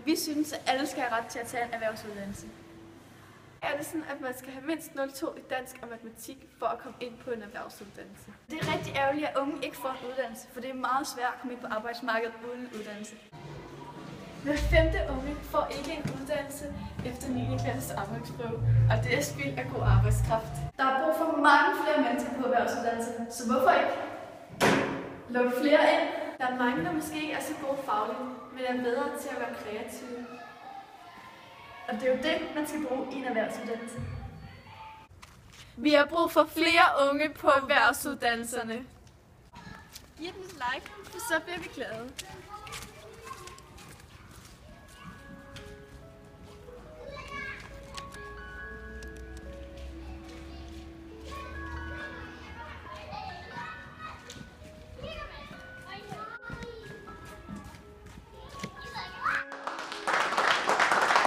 Vi synes, at alle skal have ret til at tage en erhvervsuddannelse. Er det sådan, at man skal have mindst 02 i dansk og matematik for at komme ind på en erhvervsuddannelse? Det er rigtig ærgerligt, at unge ikke får en uddannelse, for det er meget svært at komme ind på arbejdsmarkedet uden en uddannelse. Hver 5. unge får ikke en uddannelse efter 9. klasses afgangsprøve, og det er spild af god arbejdskraft. Der er brug for mange flere mennesker på erhvervsuddannelse, så hvorfor ikke lukke flere ind? Der er mange, der måske ikke er så gode fagligt, men er bedre til at være kreative. Og det er jo det, man skal bruge i en erhvervsuddannelse. Vi har brug for flere unge på erhvervsuddannelserne. Giv den et like, for så bliver vi glade.